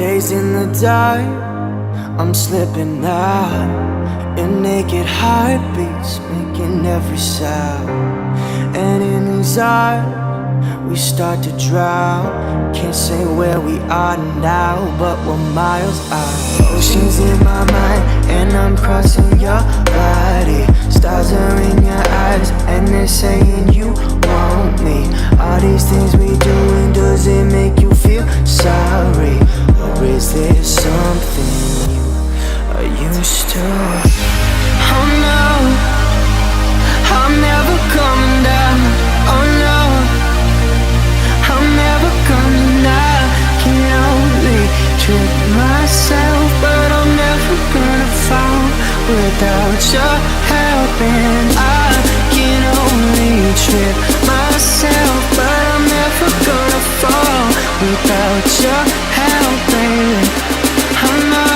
Dazed in the dark, I'm slipping out. Your naked heartbeats making every sound. And in these arms we start to drown. Can't say where we are now, but we're miles out. Oceans in my mind, and I'm crossing your body. Stars are in your eyes, and they're saying you want me. All these things we doing, does it make you feel sorry? Or is there something you are used to? Oh no, I'm never coming down. Oh no, I'm never coming down. Can only trip myself, but I'm never gonna fall without your help. And I can only trip myself, but I'm never gonna fall without your help, baby. Oh no,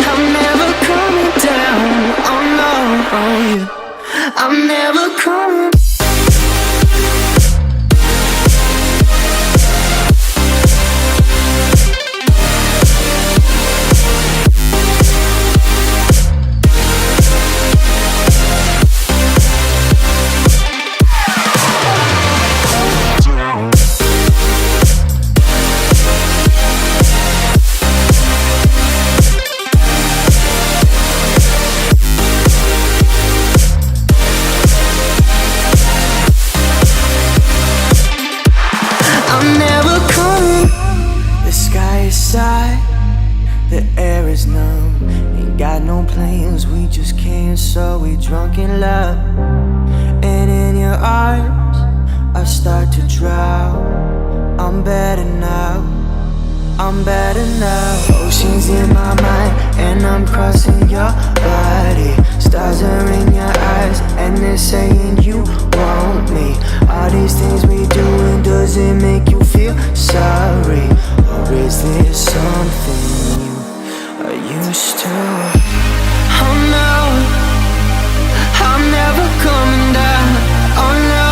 I'm never coming down. Oh no, oh yeah, I'm never coming. The air is numb, ain't got no plans, we just can't, so we drunk in love. And in your arms, I start to drown. I'm better now, I'm better now. Oceans in my mind, and I'm crossing your body. Stars are in your eyes, and they're saying you want me. All these things we doing, does it make you feel sorry? Or is there something you are used to? Oh no, I'm never coming down. Oh no,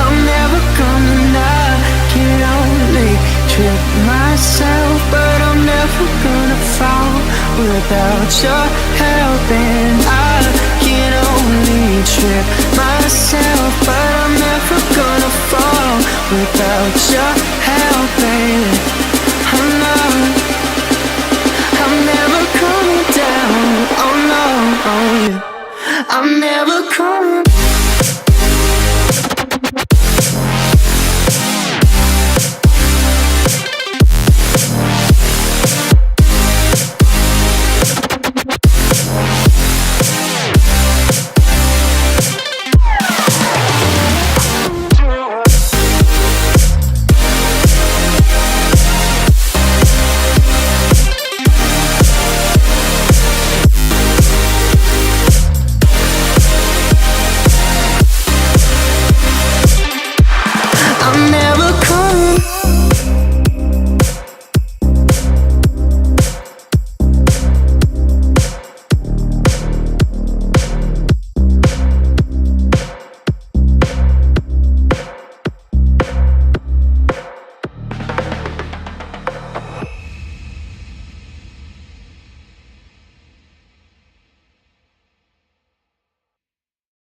I'm never coming down. Can only trip myself, but I'm never gonna fall without your help. And I can only trip myself, but I'm never gonna fall without your help, baby. Oh no, I'm never coming down. Oh no, oh yeah, I'm never coming.